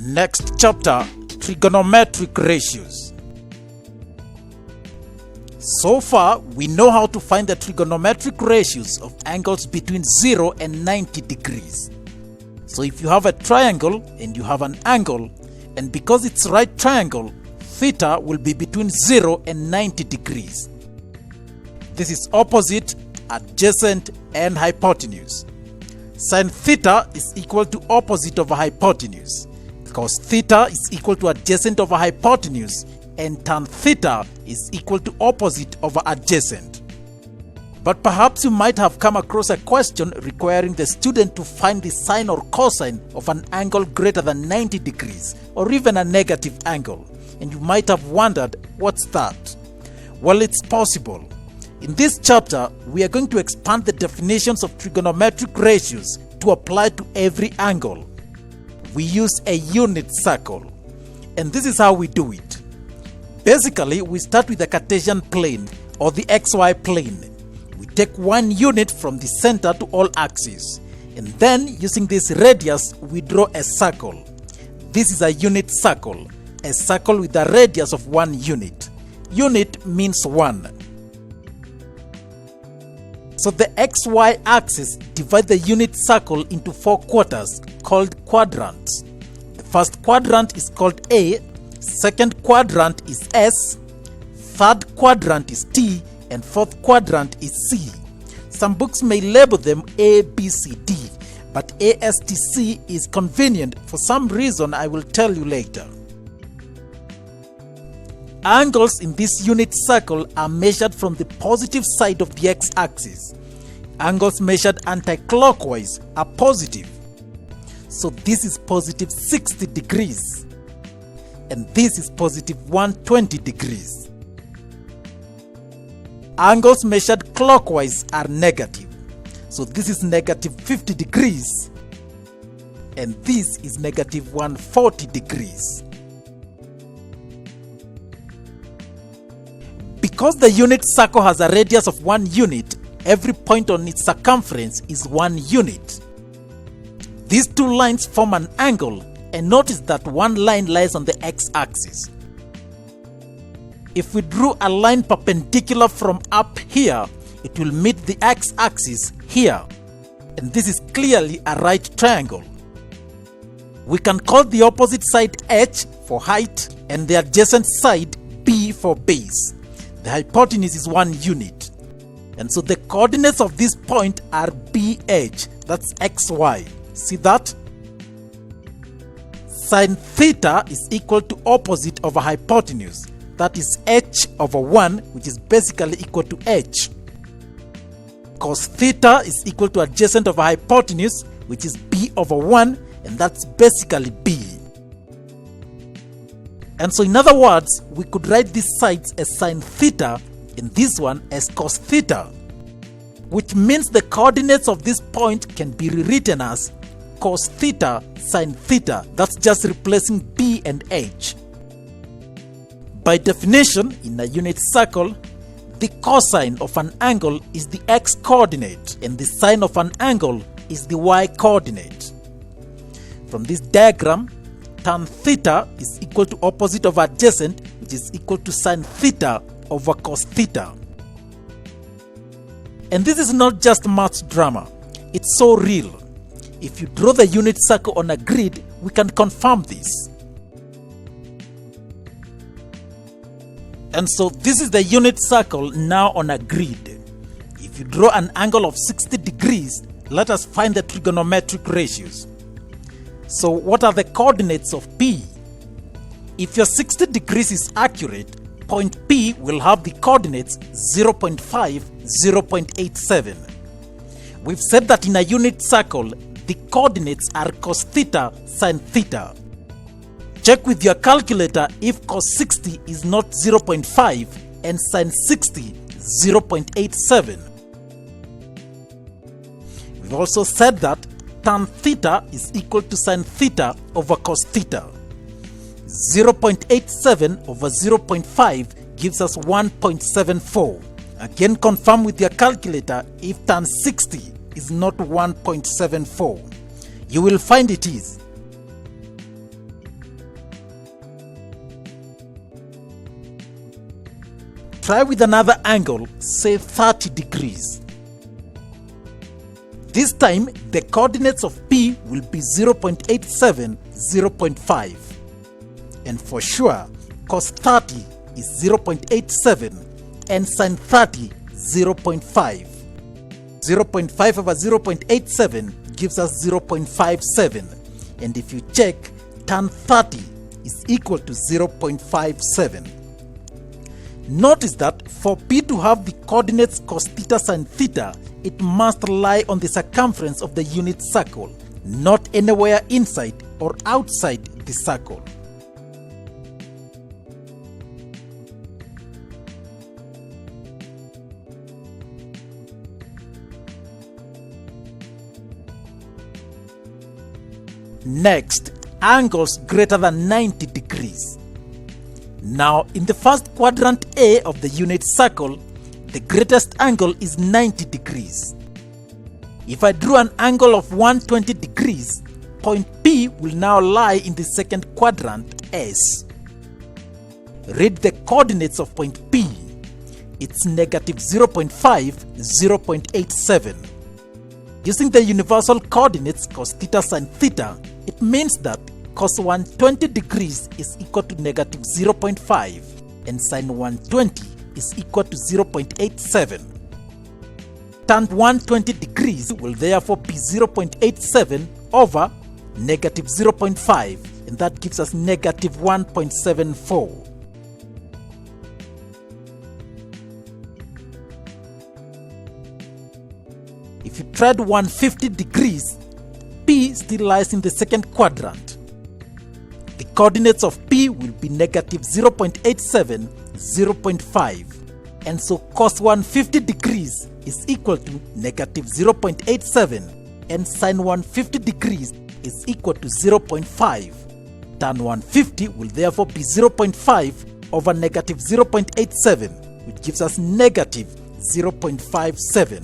Next chapter, trigonometric ratios. So far, we know how to find the trigonometric ratios of angles between 0 and 90 degrees. So if you have a triangle and you have an angle, and because it's right triangle, theta will be between 0 and 90 degrees. This is opposite, adjacent, and hypotenuse. Sin theta is equal to opposite over hypotenuse. Cos theta is equal to adjacent over hypotenuse, and tan theta is equal to opposite over adjacent. But perhaps you might have come across a question requiring the student to find the sine or cosine of an angle greater than 90 degrees, or even a negative angle, and you might have wondered, what's that? Well, it's possible. In this chapter, we are going to expand the definitions of trigonometric ratios to apply to every angle. We use a unit circle, and this is how we do it. Basically, we start with the Cartesian plane or the XY plane. We take one unit from the center to all axes, and then using this radius, we draw a circle. This is a unit circle, a circle with a radius of 1 unit. Unit means 1. So the XY axis divides the unit circle into 4 quarters called quadrants. The first quadrant is called A, second quadrant is S, third quadrant is T, and fourth quadrant is C. Some books may label them A, B, C, D, but ASTC is convenient for some reason I will tell you later. Angles in this unit circle are measured from the positive side of the x-axis. Angles measured anti-clockwise are positive. So this is positive 60 degrees. And this is positive 120 degrees. Angles measured clockwise are negative. So this is negative 50 degrees. And this is negative 140 degrees. Because the unit circle has a radius of 1 unit, every point on its circumference is 1 unit. These two lines form an angle, and notice that one line lies on the x-axis. If we drew a line perpendicular from up here, it will meet the x-axis here, and this is clearly a right triangle. We can call the opposite side h for height and the adjacent side b for base. The hypotenuse is 1 unit, and so the coordinates of this point are BH, that's XY. See that? Sin theta is equal to opposite over hypotenuse, that is h over 1, which is basically equal to h. Cos theta is equal to adjacent over hypotenuse, which is b over 1, and that's basically b. And so in other words, we could write these sides as sin theta and this one as cos theta, which means the coordinates of this point can be rewritten as cos theta sin theta. That's just replacing b and h. By definition, in a unit circle, the cosine of an angle is the x coordinate and the sine of an angle is the y coordinate. From this diagram, tan theta is equal to opposite over adjacent, which is equal to sin theta over cos theta. And this is not just math drama, it's so real. If you draw the unit circle on a grid, we can confirm this. And so this is the unit circle now on a grid. If you draw an angle of 60 degrees, let us find the trigonometric ratios. So what are the coordinates of P? If your 60 degrees is accurate, point P will have the coordinates 0.5, 0.87. We've said that in a unit circle, the coordinates are cos theta, sin theta. Check with your calculator if cos 60 is not 0.5 and sin 60 0.87. We've also said that tan theta is equal to sin theta over cos theta. 0.87 over 0.5 gives us 1.74. Again, confirm with your calculator if tan 60 is not 1.74. You will find it is. Try with another angle, say 30 degrees. This time, the coordinates of P will be 0.87, 0.5. And for sure, cos 30 is 0.87 and sin 30, 0.5. 0.5 over 0.87 gives us 0.57. And if you check, tan 30 is equal to 0.57. Notice that for P to have the coordinates cos theta sin theta, it must lie on the circumference of the unit circle, not anywhere inside or outside the circle. Next, angles greater than 90 degrees. Now, in the first quadrant A of the unit circle, the greatest angle is 90 degrees. If I drew an angle of 120 degrees, point P will now lie in the second quadrant S. Read the coordinates of point P. It's negative 0.5, 0.87. Using the universal coordinates cos theta sin theta, it means that cos 120 degrees is equal to negative 0.5 and sin 120 is equal to 0.87. Tan 120 degrees will therefore be 0.87 over negative 0.5, and that gives us negative 1.74. If you tried 150 degrees, P still lies in the second quadrant. The coordinates of P will be negative 0.87, 0.5, and so cos 150 degrees is equal to negative 0.87 and sin 150 degrees is equal to 0.5. Tan 150 will therefore be 0.5 over negative 0.87, which gives us negative 0.57.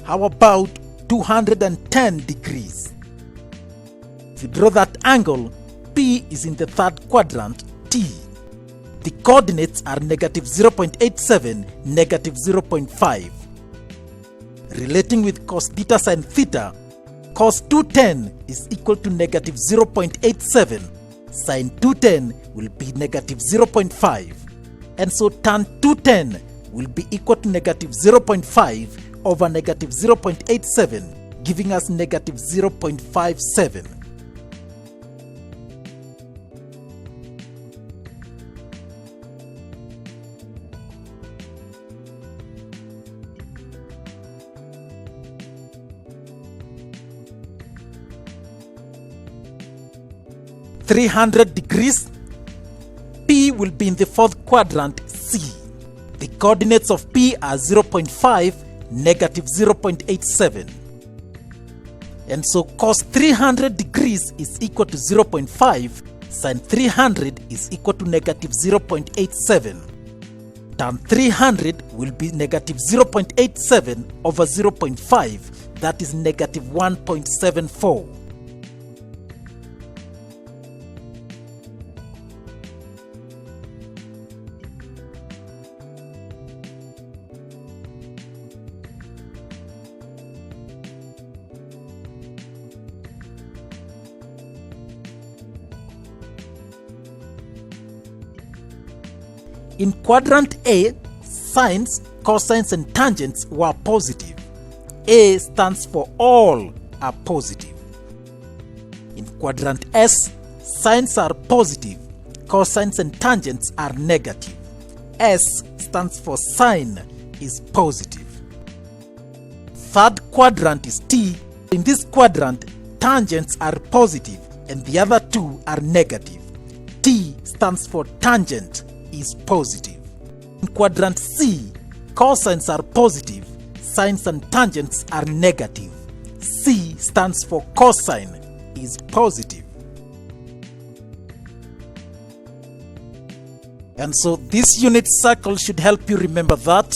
How about 210 degrees? If you draw that angle, P is in the third quadrant, T. The coordinates are negative 0.87, negative 0.5. Relating with cos theta sin theta, cos 210 is equal to negative 0.87. Sin 210 will be negative 0.5. And so tan 210 will be equal to negative 0.5 over negative 0.87, giving us negative 0.57. (300 degrees), P will be in the fourth quadrant, C. The coordinates of P are 0.5, negative 0.87. And so cos 300 degrees is equal to 0.5, sin 300 is equal to negative 0.87. Tan 300 will be negative 0.87 over 0.5, that is negative 1.74. In quadrant A, sines, cosines and tangents were positive. A stands for all are positive. In quadrant S, sines are positive, cosines and tangents are negative. S stands for sine is positive. Third quadrant is T. In this quadrant, tangents are positive and the other two are negative. T stands for tangent is positive. In quadrant C, cosines are positive, sines and tangents are negative. C stands for cosine is positive. And so this unit circle should help you remember that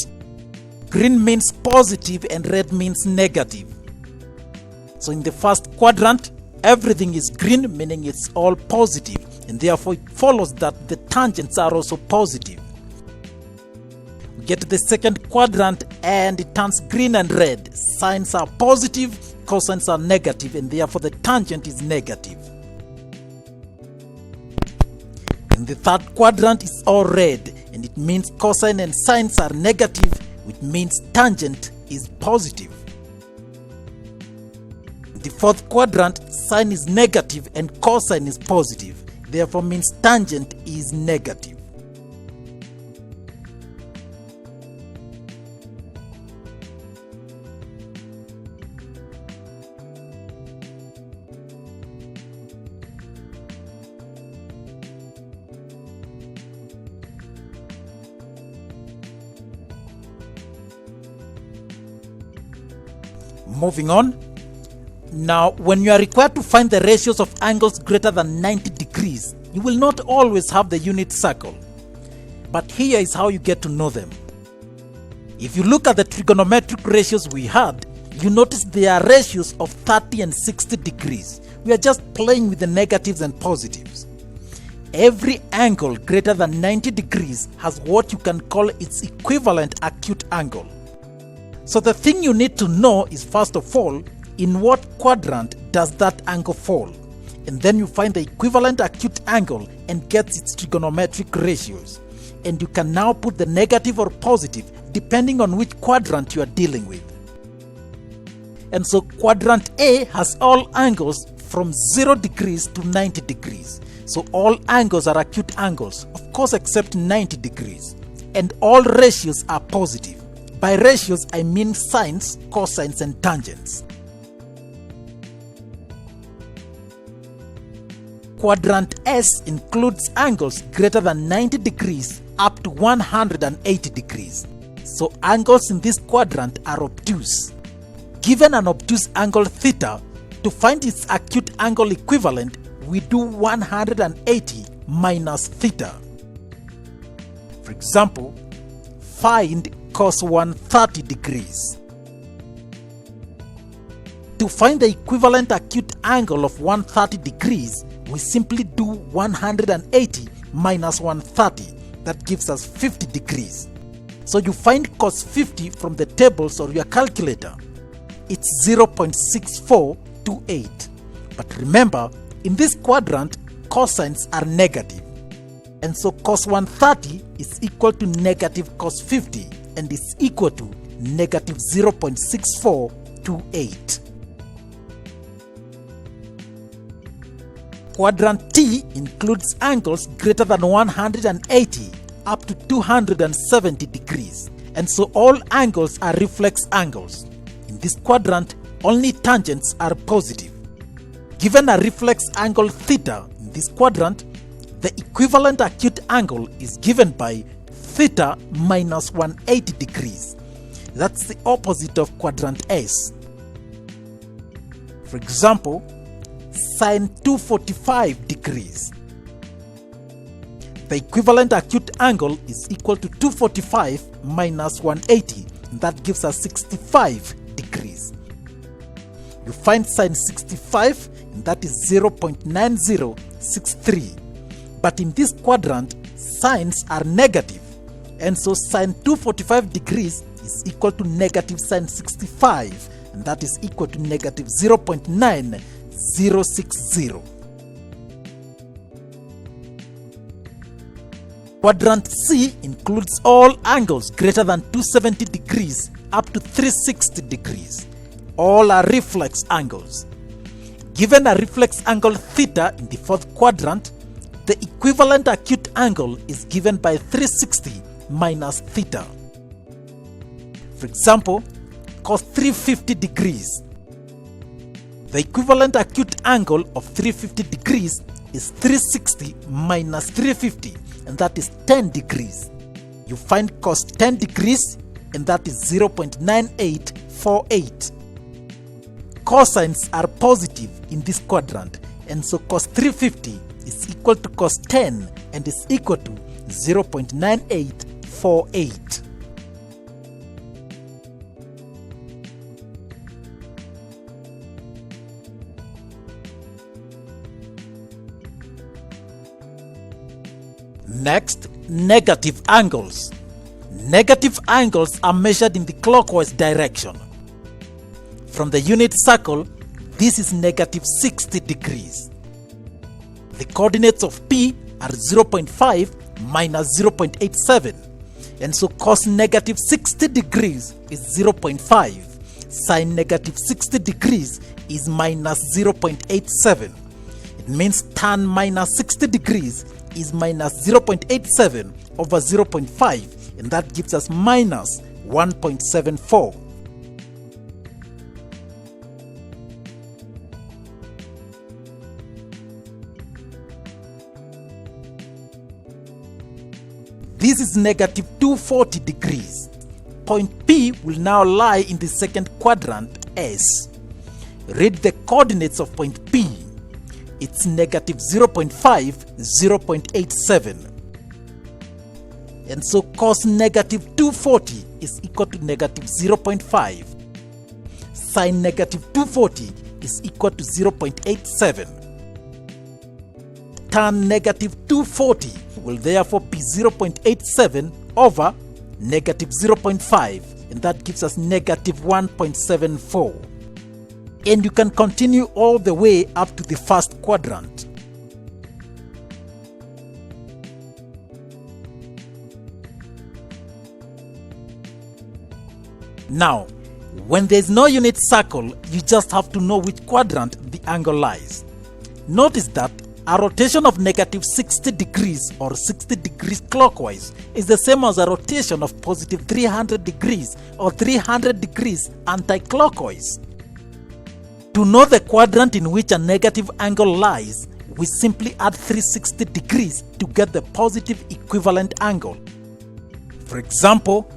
green means positive and red means negative. So in the first quadrant, everything is green, meaning it's all positive, and therefore it follows that the tangents are also positive. We get to the second quadrant and it turns green and red. Sines are positive, cosines are negative, and therefore the tangent is negative. In the third quadrant is all red, and it means cosine and sines are negative, which means tangent is positive. In the fourth quadrant, sine is negative and cosine is positive, therefore means tangent is negative. Moving on. Now, when you are required to find the ratios of angles greater than 90 degrees, you will not always have the unit circle. But here is how you get to know them. If you look at the trigonometric ratios we had, you notice there are ratios of 30 and 60 degrees. We are just playing with the negatives and positives. Every angle greater than 90 degrees has what you can call its equivalent acute angle. So the thing you need to know is, first of all, in what quadrant does that angle fall? And then you find the equivalent acute angle and get its trigonometric ratios. And you can now put the negative or positive depending on which quadrant you are dealing with. And so quadrant A has all angles from 0 degrees to 90 degrees. So all angles are acute angles, of course except 90 degrees. And all ratios are positive. By ratios, I mean sines, cosines, and tangents. Quadrant S includes angles greater than 90 degrees up to 180 degrees. So angles in this quadrant are obtuse. Given an obtuse angle theta, to find its acute angle equivalent, we do 180 minus theta. For example, find cos 130 degrees. To find the equivalent acute angle of 130 degrees, we simply do 180 minus 130. That gives us 50 degrees. So you find cos 50 from the tables or your calculator. It's 0.6428. But remember, in this quadrant, cosines are negative. And so cos 130 is equal to negative cos 50 and is equal to negative 0.6428. Quadrant T includes angles greater than 180 up to 270 degrees. And so all angles are reflex angles. In this quadrant, only tangents are positive. Given a reflex angle theta in this quadrant, the equivalent acute angle is given by theta minus 180 degrees. That's the opposite of quadrant S. For example, sine 245 degrees. The equivalent acute angle is equal to 245 minus 180, and that gives us 65 degrees. You find sine 65, and that is 0.9063. But in this quadrant, sines are negative, and so sine 245 degrees is equal to negative sine 65, and that is equal to negative 0.9060. Quadrant C includes all angles greater than 270 degrees up to 360 degrees. All are reflex angles. Given a reflex angle theta in the fourth quadrant, the equivalent acute angle is given by 360 minus theta. For example, cos 350 degrees. The equivalent acute angle of 350 degrees is 360 minus 350, and that is 10 degrees. You find cos 10 degrees, and that is 0.9848. Cosines are positive in this quadrant, and so cos 350 is equal to cos 10 and is equal to 0.9848. Next, negative angles. Negative angles are measured in the clockwise direction. From the unit circle, this is negative 60 degrees. The coordinates of P are 0.5 minus 0.87, and so cos negative 60 degrees is 0.5. Sin negative 60 degrees is minus 0.87. It means tan minus 60 degrees is minus 0.87 over 0.5, and that gives us minus 1.74. This is negative 240 degrees. Point P will now lie in the second quadrant S. Read the coordinates of point P. It's negative 0.5, 0.87. And so cos negative 240 is equal to negative 0.5. Sin negative 240 is equal to 0.87. Tan negative 240 will therefore be 0.87 over negative 0.5, and that gives us negative 1.74. And you can continue all the way up to the first quadrant. Now, when there is no unit circle, you just have to know which quadrant the angle lies. Notice that a rotation of negative 60 degrees or 60 degrees clockwise is the same as a rotation of positive 300 degrees or 300 degrees anti-clockwise. To know the quadrant in which a negative angle lies, we simply add 360 degrees to get the positive equivalent angle. For example,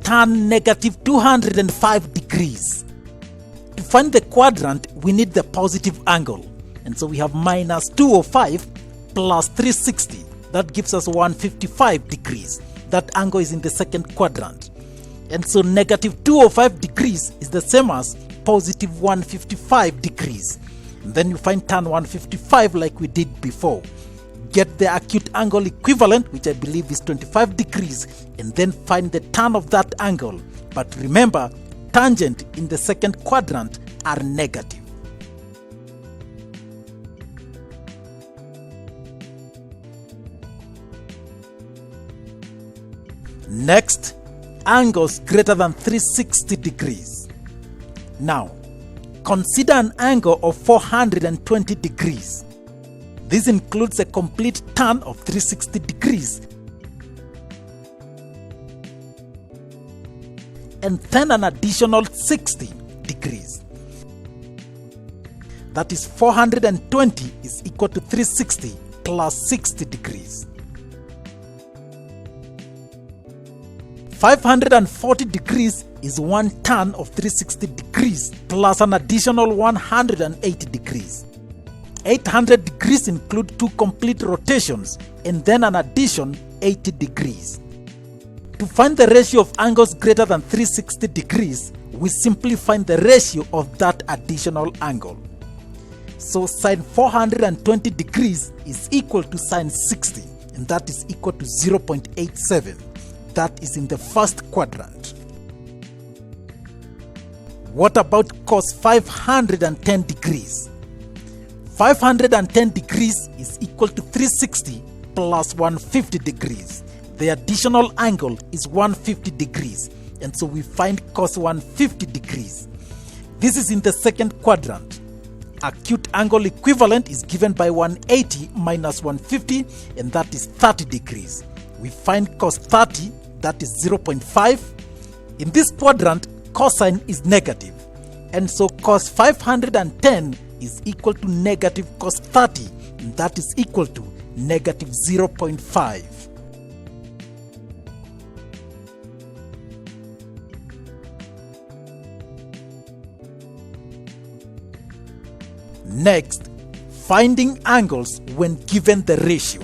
tan negative 205 degrees. To find the quadrant, we need the positive angle. And so we have minus 205 plus 360. That gives us 155 degrees. That angle is in the second quadrant. And so negative 205 degrees is the same as positive 155 degrees. And then you find tan 155 like we did before. Get the acute angle equivalent, which I believe is 25 degrees, and then find the tan of that angle. But remember, tangent in the second quadrant are negative. Next, angles greater than 360 degrees. Now, consider an angle of 420 degrees. This includes a complete tan of 360 degrees and then an additional 60 degrees. That is 420 is equal to 360 plus 60 degrees. 540 degrees is one tan of 360 degrees plus an additional 180 degrees. 800 degrees include two complete rotations and then an addition 80 degrees. To find the ratio of angles greater than 360 degrees, we simply find the ratio of that additional angle. So sin 420 degrees is equal to sin 60, and that is equal to 0.87. That is in the first quadrant. What about cos 510 degrees? 510 degrees is equal to 360 plus 150 degrees. The additional angle is 150 degrees, and so we find cos 150 degrees. This is in the second quadrant. Acute angle equivalent is given by 180 minus 150, and that is 30 degrees. We find cos 30, that is 0.5. In this quadrant, cosine is negative, and so cos 510 is equal to negative cos 30, and that is equal to negative 0.5. Next, finding angles when given the ratio.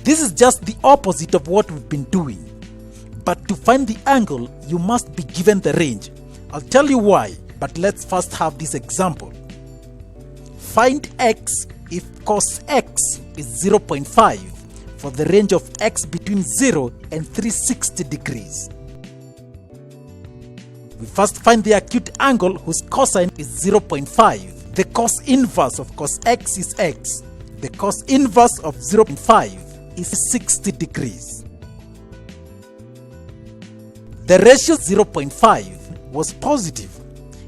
This is just the opposite of what we've been doing. But to find the angle, you must be given the range. I'll tell you why, but let's first have this example. Find x if cos x is 0.5. for the range of x between 0 and 360 degrees. We first find the acute angle whose cosine is 0.5. The cos inverse of cos x is x. The cos inverse of 0.5 is 60 degrees. The ratio 0.5 was positive,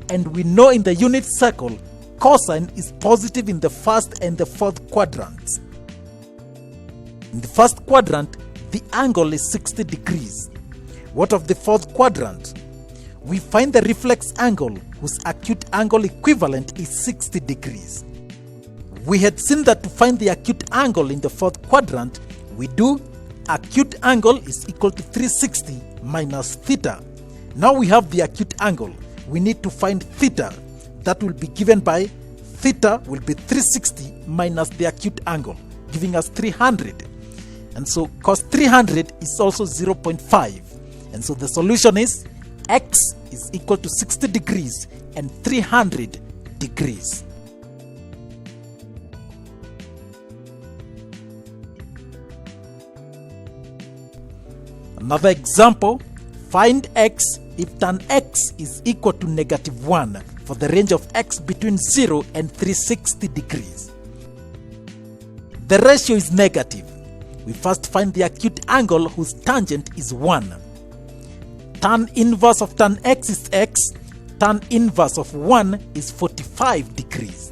and we know in the unit circle cosine is positive in the first and the fourth quadrants. In the first quadrant, the angle is 60 degrees. What of the fourth quadrant? We find the reflex angle whose acute angle equivalent is 60 degrees. We had seen that to find the acute angle in the fourth quadrant, we do acute angle is equal to 360 minus theta. Now we have the acute angle. We need to find theta. That will be given by theta will be 360 minus the acute angle, giving us 300. And so cos 300 is also 0.5. And so the solution is x is equal to 60 degrees and 300 degrees. Another example, find x if tan x is equal to -1 for the range of x between 0 and 360 degrees. The ratio is negative. We first find the acute angle whose tangent is 1. Tan inverse of tan x is x. Tan inverse of 1 is 45 degrees.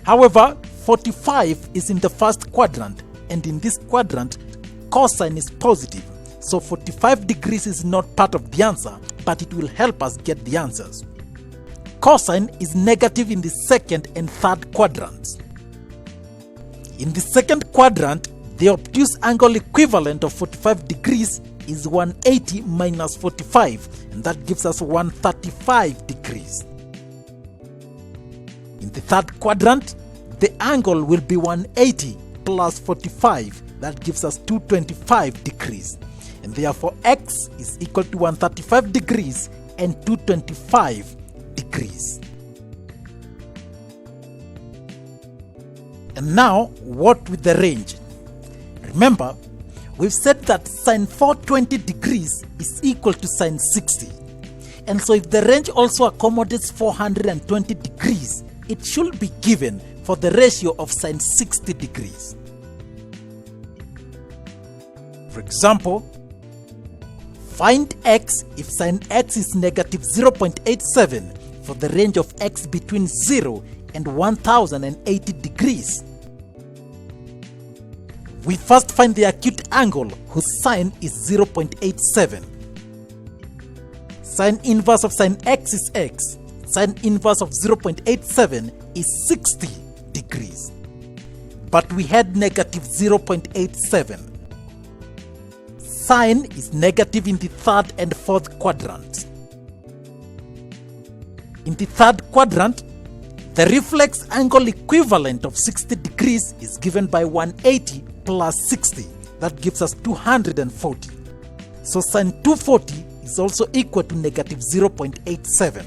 However, 45 is in the first quadrant, and in this quadrant, cosine is positive. So 45 degrees is not part of the answer, but it will help us get the answers. Cosine is negative in the second and third quadrants. In the second quadrant, the obtuse angle equivalent of 45 degrees is 180 minus 45, and that gives us 135 degrees. In the third quadrant, the angle will be 180 plus 45, that gives us 225 degrees. And therefore x is equal to 135 degrees and 225 degrees. And now, what with the range? Remember, we've said that sine 420 degrees is equal to sine 60. And so if the range also accommodates 420 degrees, it should be given for the ratio of sine 60 degrees. For example, find x if sine x is negative 0.87 for the range of x between 0 and 1080 degrees. We first find the acute angle whose sine is 0.87. Sine inverse of sine x is x. Sine inverse of 0.87 is 60 degrees. But we had negative 0.87. Sine is negative in the third and fourth quadrants. In the third quadrant, the reflex angle equivalent of 60 degrees is given by 180 plus 60. That gives us 240. So sine 240 is also equal to negative 0.87.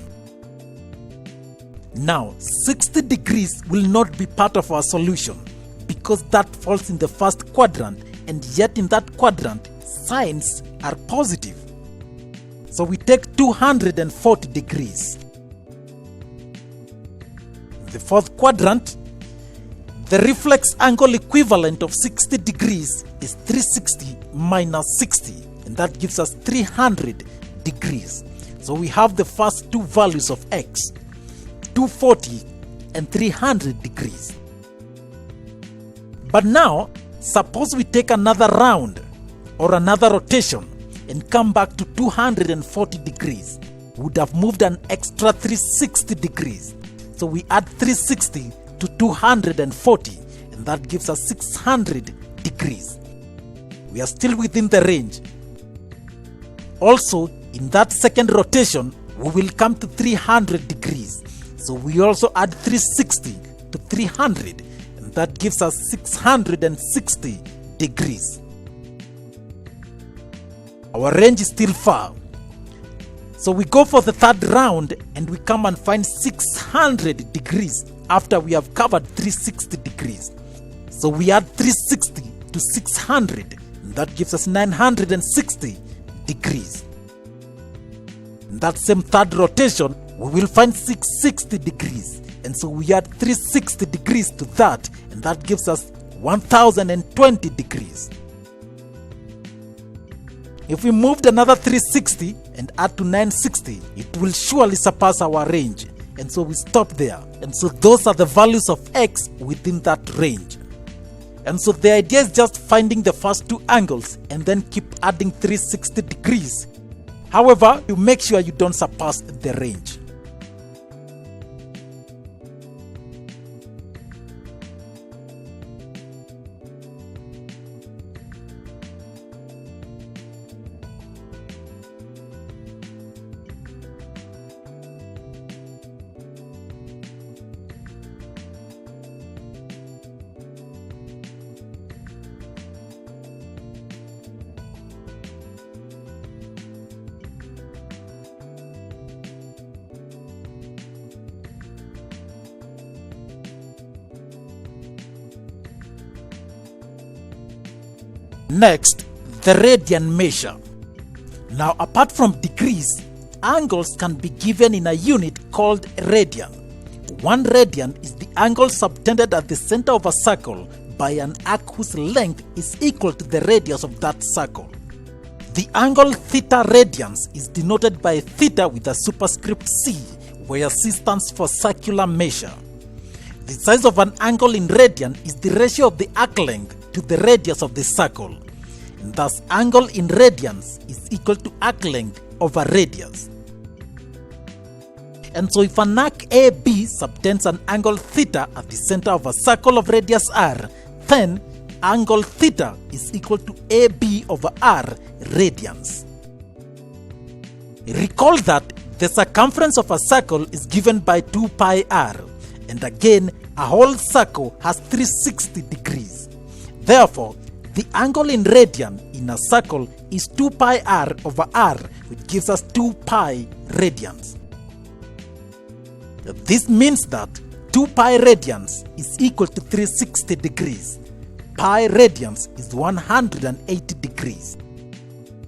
Now, 60 degrees will not be part of our solution because that falls in the first quadrant, and yet in that quadrant, signs are positive. So we take 240 degrees. In the fourth quadrant, the reflex angle equivalent of 60 degrees is 360 minus 60, and that gives us 300 degrees. So we have the first two values of x, 240 and 300 degrees. But now, suppose we take another round or another rotation and come back to 240 degrees. We would have moved an extra 360 degrees. So we add 360 to 240, and that gives us 600 degrees. We are still within the range. Also, in that second rotation, we will come to 300 degrees. So we also add 360 to 300, and that gives us 660 degrees. Our range is still far. So we go for the third round and we come and find 600 degrees after we have covered 360 degrees. So we add 360 to 600. That gives us 960 degrees. In that same third rotation, we will find 660 degrees. And so we add 360 degrees to that, and that gives us 1020 degrees. If we moved another 360 and add to 960, it will surely surpass our range. And so we stop there. And so those are the values of x within that range. And so the idea is just finding the first two angles and then keep adding 360 degrees. However, you make sure you don't surpass the range. Next, the radian measure. Now, apart from degrees, angles can be given in a unit called radian. 1 radian is the angle subtended at the center of a circle by an arc whose length is equal to the radius of that circle. The angle theta radians is denoted by theta with a superscript c, where c stands for circular measure. The size of an angle in radian is the ratio of the arc length to the radius of the circle. And thus, angle in radians is equal to arc length over radius. And so if an arc AB subtends an angle theta at the center of a circle of radius r, then angle theta is equal to AB over r radians. Recall that the circumference of a circle is given by 2 pi r, and again a whole circle has 360 degrees. Therefore, the angle in radian in a circle is 2 pi r over r, which gives us 2 pi radians. This means that 2 pi radians is equal to 360 degrees. Pi radians is 180 degrees.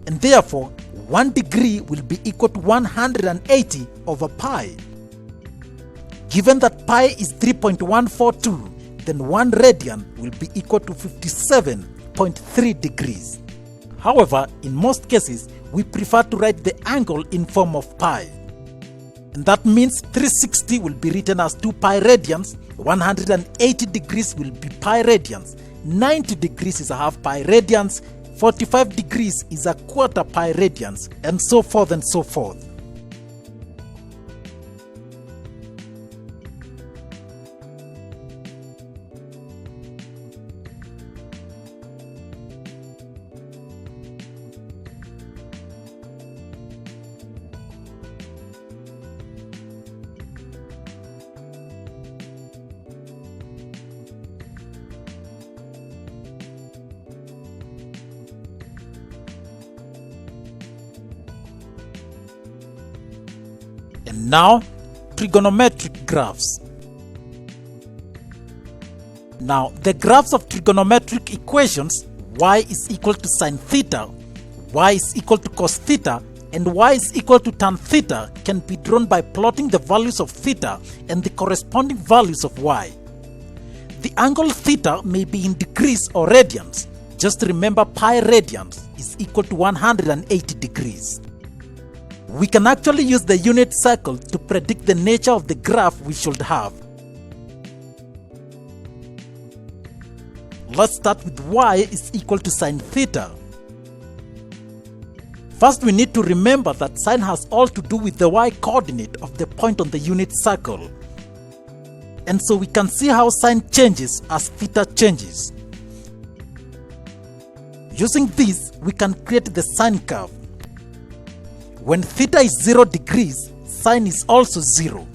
And therefore, 1 degree will be equal to 180 over pi. Given that pi is 3.142, then 1 radian will be equal to 57.3 degrees. However, in most cases, we prefer to write the angle in form of pi. And that means 360 will be written as 2 pi radians, 180 degrees will be pi radians, 90 degrees is a half pi radians, 45 degrees is a quarter pi radians, and so forth and so forth. And now, trigonometric graphs. Now, the graphs of trigonometric equations, y is equal to sine theta, y is equal to cos theta, and y is equal to tan theta can be drawn by plotting the values of theta and the corresponding values of y. The angle theta may be in degrees or radians. Just remember pi radians is equal to 180 degrees. We can actually use the unit circle to predict the nature of the graph we should have. Let's start with y is equal to sine theta. First, we need to remember that sine has all to do with the y coordinate of the point on the unit circle. And so we can see how sine changes as theta changes. Using this, we can create the sine curve. When theta is 0 degrees, sine is also 0.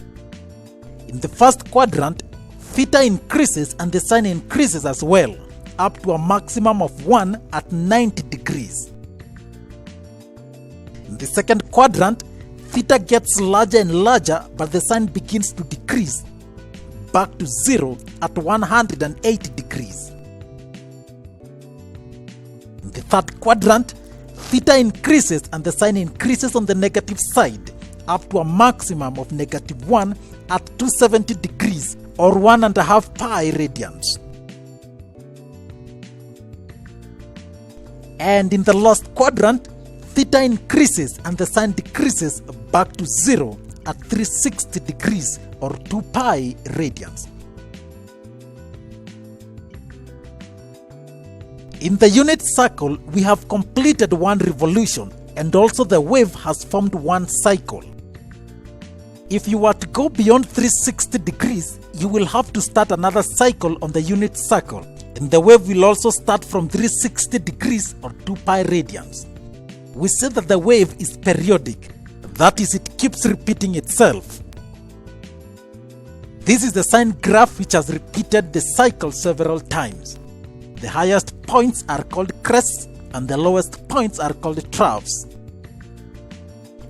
In the first quadrant, theta increases and the sine increases as well, up to a maximum of 1 at 90 degrees. In the second quadrant, theta gets larger and larger, but the sine begins to decrease, back to 0 at 180 degrees. third quadrant, theta increases and the sign increases on the negative side up to a maximum of -1 at 270 degrees or 1.5 pi radians. And in the last quadrant, theta increases and the sign decreases back to 0 at 360 degrees or 2 pi radians. In the unit circle, we have completed one revolution and also the wave has formed one cycle. If you were to go beyond 360 degrees, you will have to start another cycle on the unit circle, and the wave will also start from 360 degrees or 2 pi radians. We say that the wave is periodic, that is, it keeps repeating itself. This is the sine graph which has repeated the cycle several times. The highest points are called crests and the lowest points are called troughs.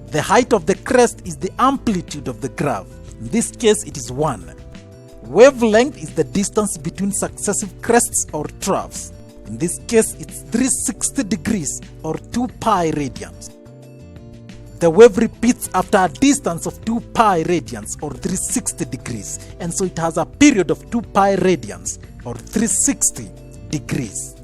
The height of the crest is the amplitude of the graph. In this case, it is 1. Wavelength is the distance between successive crests or troughs. In this case, it's 360 degrees or 2 pi radians. The wave repeats after a distance of 2 pi radians or 360 degrees, and so it has a period of 2 pi radians or 360 degrees.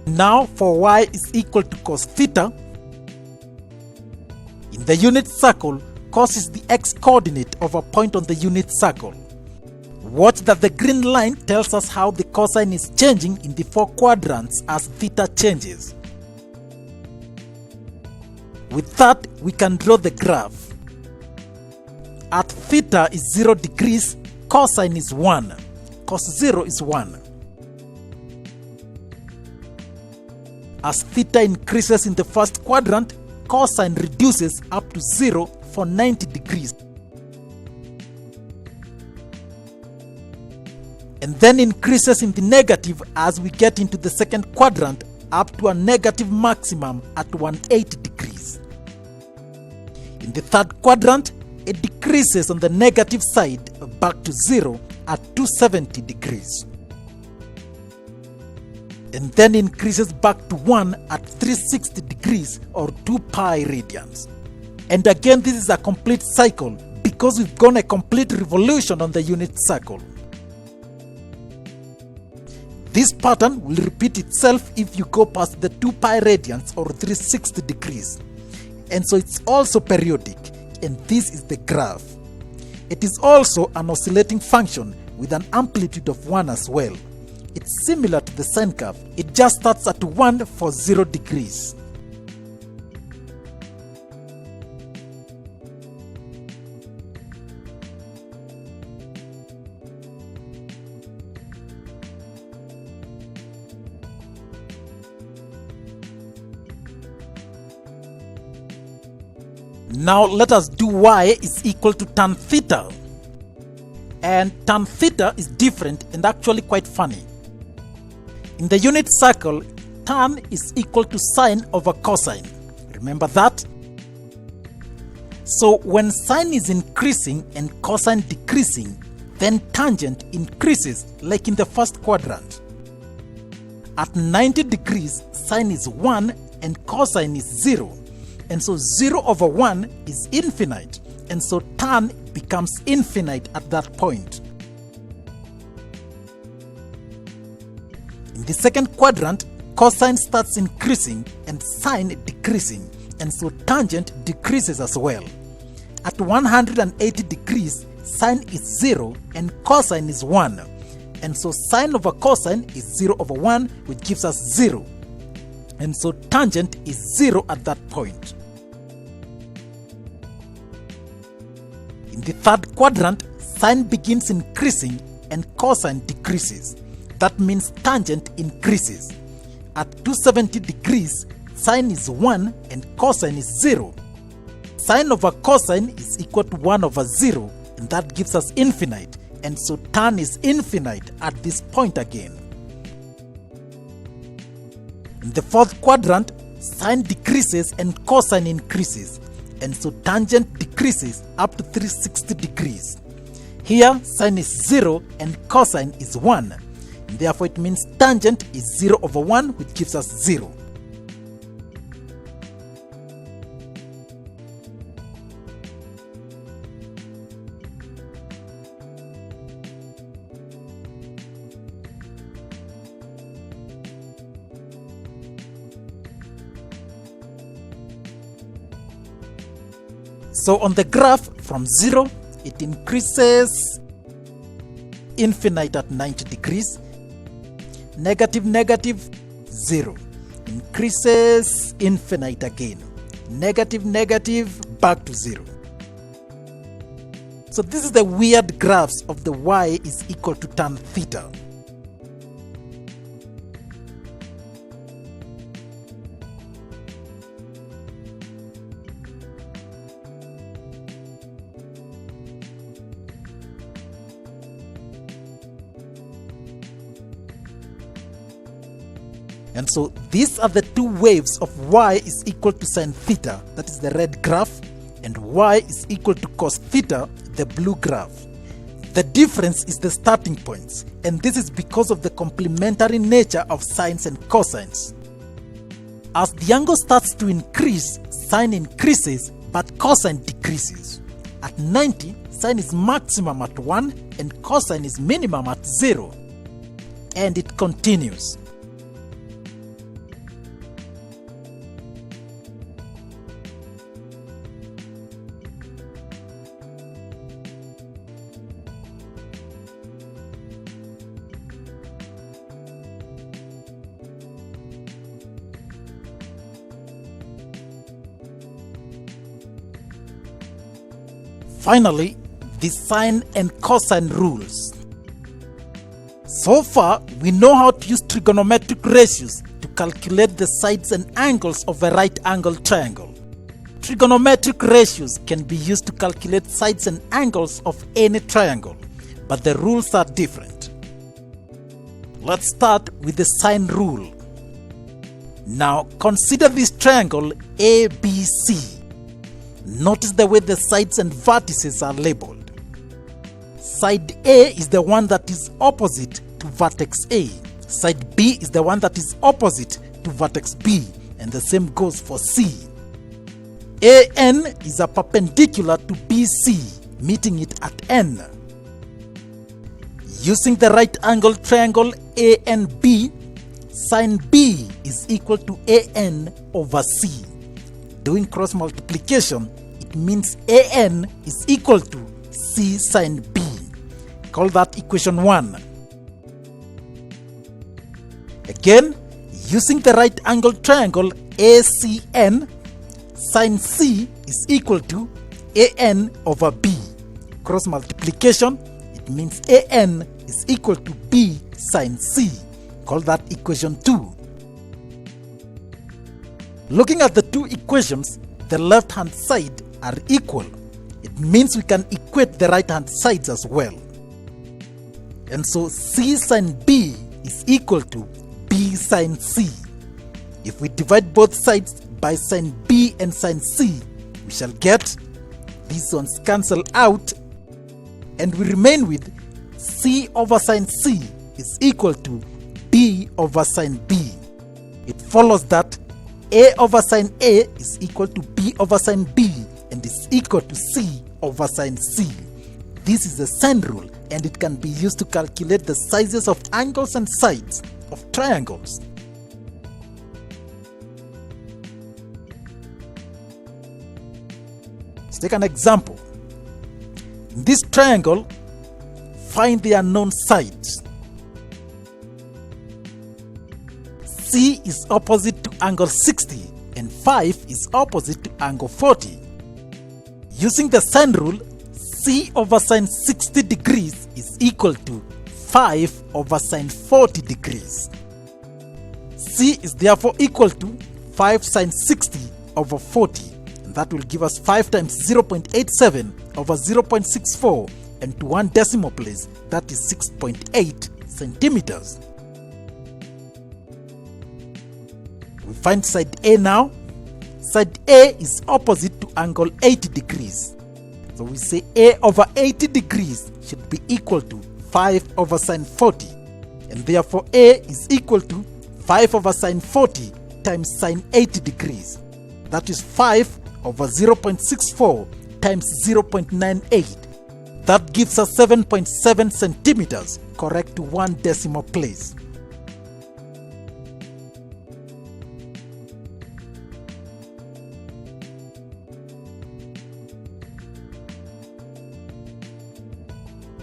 Now for y is equal to cos theta. In the unit circle, cos is the x-coordinate of a point on the unit circle. Watch that the green line tells us how the cosine is changing in the 4 quadrants as theta changes. With that, we can draw the graph. At theta is 0 degrees, cosine is 1. Cos 0 is 1. As theta increases in the first quadrant, cosine reduces up to 0 for 90 degrees. And then increases in the negative as we get into the second quadrant up to a negative maximum at 180 degrees. In the third quadrant, it decreases on the negative side back to 0 at 270 degrees. And then increases back to 1 at 360 degrees or 2 pi radians. And again, this is a complete cycle because we've gone a complete revolution on the unit circle. This pattern will repeat itself if you go past the 2 pi radians or 360 degrees. And so it's also periodic, and this is the graph. It is also an oscillating function with an amplitude of 1 as well. It's similar to the sine curve, it just starts at 1 for 0 degrees. Now let us do y is equal to tan theta. And tan theta is different and actually quite funny. In the unit circle, tan is equal to sine over cosine. Remember that? So when sine is increasing and cosine decreasing, then tangent increases like in the first quadrant. At 90 degrees, sine is 1 and cosine is 0. And so 0 over 1 is infinite, and so tan becomes infinite at that point. In the second quadrant, cosine starts increasing and sine decreasing, and so tangent decreases as well. At 180 degrees, sine is 0 and cosine is 1, and so sine over cosine is 0 over 1, which gives us 0. And so tangent is 0 at that point. In the third quadrant, sine begins increasing and cosine decreases. That means tangent increases. At 270 degrees, sine is 1 and cosine is 0. sine over cosine is equal to 1 over 0, and that gives us infinite, and so tan is infinite at this point again. In the fourth quadrant, sine decreases and cosine increases, and so tangent decreases up to 360 degrees. Here, sine is 0 and cosine is 1. And therefore, it means tangent is 0 over 1, which gives us 0. So on the graph, from 0, it increases infinite at 90 degrees, negative, negative, 0, increases infinite again, negative, negative, back to 0. So this is the weird graphs of the y is equal to tan theta. And so these are the two waves of y is equal to sine theta, that is the red graph, and y is equal to cos theta, the blue graph. The difference is the starting points, and this is because of the complementary nature of sines and cosines. As the angle starts to increase, sine increases, but cosine decreases. At 90, sine is maximum at 1 and cosine is minimum at 0. And it continues. Finally, the sine and cosine rules. So far, we know how to use trigonometric ratios to calculate the sides and angles of a right-angled triangle. Trigonometric ratios can be used to calculate sides and angles of any triangle, but the rules are different. Let's start with the sine rule. Now, consider this triangle ABC. Notice the way the sides and vertices are labeled. Side A is the one that is opposite to vertex A. Side B is the one that is opposite to vertex B, and the same goes for C. AN is a perpendicular to BC, meeting it at N. Using the right angle triangle ANB, sine B is equal to AN over C. Doing cross multiplication, it means AN is equal to C sine B. Call that equation 1. Again, using the right angle triangle ACN, sine C is equal to AN over B. Cross multiplication, it means AN is equal to B sine C. Call that equation 2. Looking at the two equations, the left-hand side are equal. It means we can equate the right-hand sides as well. And so C sine B is equal to B sine C. If we divide both sides by sine B and sine C, we shall get these ones cancel out, and we remain with C over sine C is equal to B over sine B. It follows that A over sine A is equal to B over sine B and is equal to C over sine C. This is the sine rule, and it can be used to calculate the sizes of angles and sides of triangles. Let's take an example. In this triangle, find the unknown sides. C is opposite to angle 60 and 5 is opposite to angle 40. Using the sine rule, C over sine 60 degrees is equal to 5 over sine 40 degrees. C is therefore equal to 5 sine 60 over 40, and that will give us 5 times 0.87 over 0.64, and to one decimal place, that is 6.8 centimeters. We find side A now. Side A is opposite to angle 80 degrees. So we say A over 80 degrees should be equal to 5 over sine 40. And therefore A is equal to 5 over sine 40 times sine 80 degrees. That is 5 over 0.64 times 0.98. That gives us 7.7 centimeters, correct to one decimal place.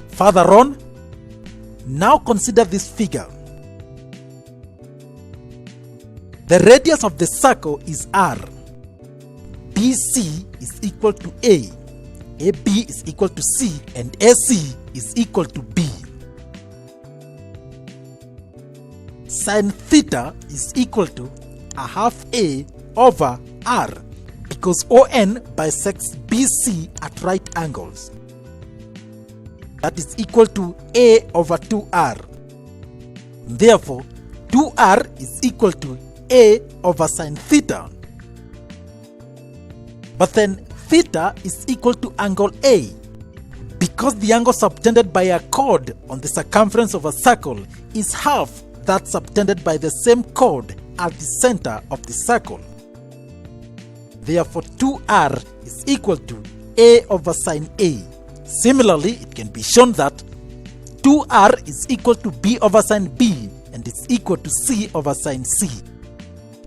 Further on, now consider this figure. The radius of the circle is r. BC is equal to A. AB is equal to C, and AC is equal to B. Sin theta is equal to a half A over R, because ON bisects BC at right angles. That is equal to A over 2R. Therefore, 2R is equal to A over sin theta. But then theta is equal to angle A. Because the angle subtended by a chord on the circumference of a circle is half that subtended by the same chord at the center of the circle. Therefore, 2R is equal to A over sin A. Similarly, it can be shown that 2R is equal to B over sin B, and is equal to C over sin C.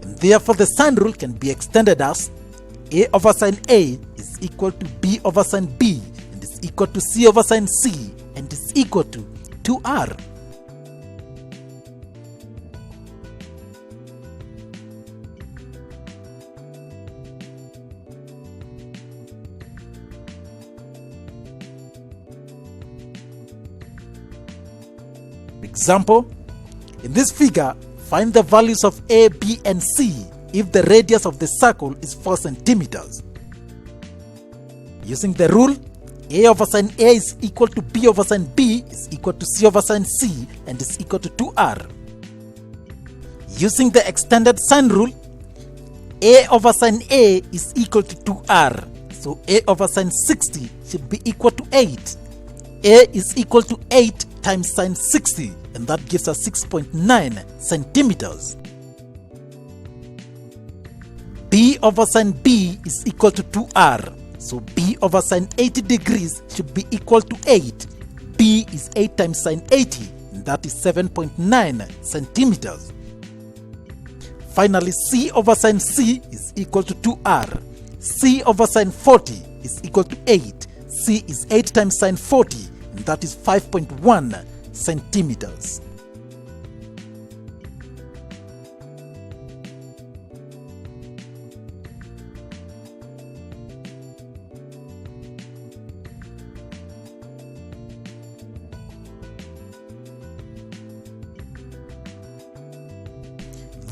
And therefore, the sine rule can be extended as A over sin A is equal to B over sin B, and is equal to C over sin C, and is equal to 2R. Example, in this figure, find the values of A, B, and C if the radius of the circle is 4 centimeters. Using the rule, A over sin A is equal to B over sin B is equal to C over sin C, and is equal to 2R. Using the extended sine rule, A over sin A is equal to 2R, so A over sin 60 should be equal to 8. A is equal to 8 times sin 60, and that gives us 6.9 centimeters. B over sin B is equal to 2R, so B over sin 80 degrees should be equal to 8. B is 8 times sin 80, and that is 7.9 centimeters. Finally, C over sin C is equal to 2R. C over sin 40 is equal to 8. C is 8 times sin 40, and that is 5.1 centimeters.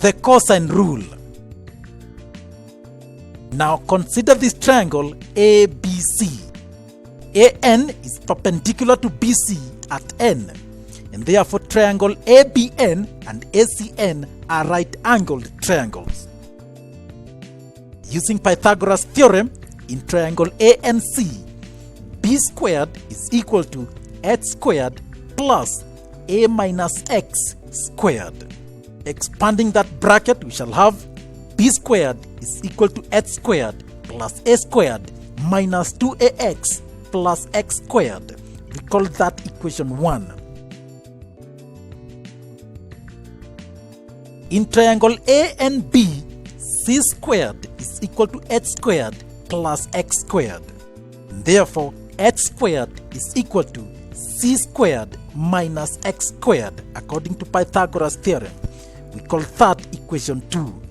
The cosine rule. Now consider this triangle ABC. AN is perpendicular to BC at N, and therefore triangle ABN and ACN are right-angled triangles. Using Pythagoras' theorem, in triangle ANC, B squared is equal to H squared plus A minus X squared. Expanding that bracket, we shall have B squared is equal to H squared plus A squared minus 2AX plus X squared. We call that equation 1. In triangle A and B, C squared is equal to H squared plus X squared. Therefore, H squared is equal to C squared minus X squared according to Pythagoras' theorem. We call that equation 2.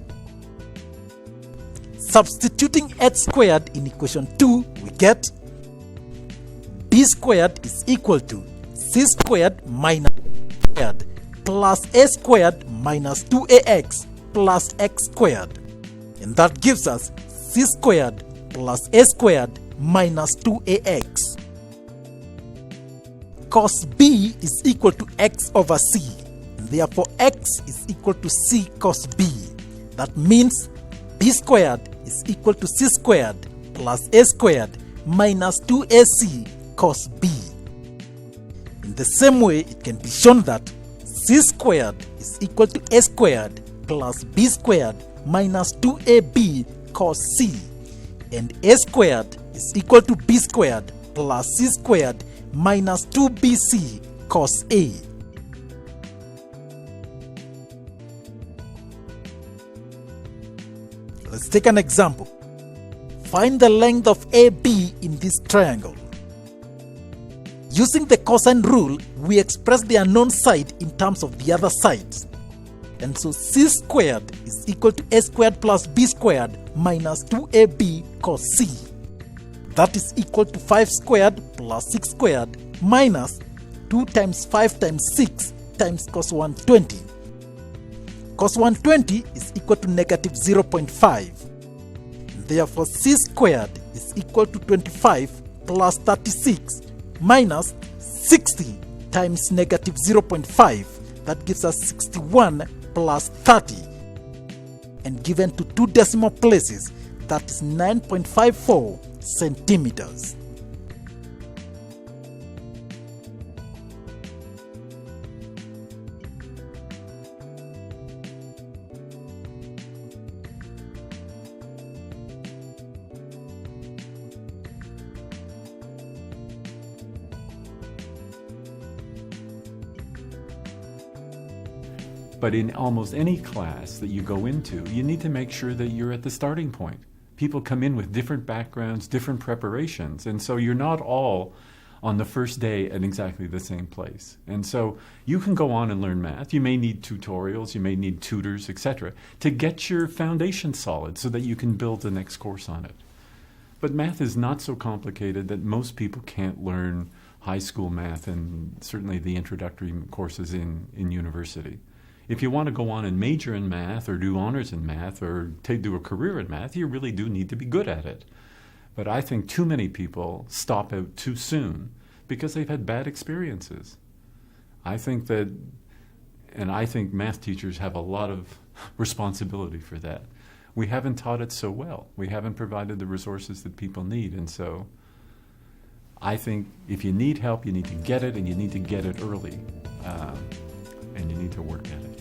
Substituting H squared in equation 2, we get B squared is equal to C squared minus squared plus A squared minus 2AX plus X squared. And that gives us C squared plus a squared minus 2ax. Cos b is equal to x over c. Therefore, x is equal to c cos b. That means b squared is equal to c squared plus a squared minus 2ac cos b. In the same way, it can be shown that c squared is equal to a squared plus b squared minus 2ab cos c, and a squared is equal to b squared plus c squared minus 2bc cos a. Let's take an example. Find the length of AB in this triangle. Using the cosine rule, we express the unknown side in terms of the other sides. And so c squared is equal to a squared plus b squared minus 2ab cos c. That is equal to 5 squared plus 6 squared minus 2 times 5 times 6 times cos 120. Cos 120 is equal to negative 0.5. Therefore, c squared is equal to 25 plus 36 minus 60 times negative 0.5. That gives us 61 plus 30. And given to 2 decimal places, that is 9.54 centimeters. But in almost any class that you go into, you need to make sure that you're at the starting point. People come in with different backgrounds, different preparations, and so you're not all on the first day at exactly the same place. And so you can go on and learn math. You may need tutorials, you may need tutors, etc., to get your foundation solid so that you can build the next course on it. But math is not so complicated that most people can't learn high school math and certainly the introductory courses in university. If you want to go on and major in math or do honors in math or do a career in math, you really do need to be good at it. But I think too many people stop out too soon because they've had bad experiences. I think math teachers have a lot of responsibility for that. We haven't taught it so well. We haven't provided the resources that people need. And so I think if you need help, you need to get it, and you need to get it early. And you need to work at it.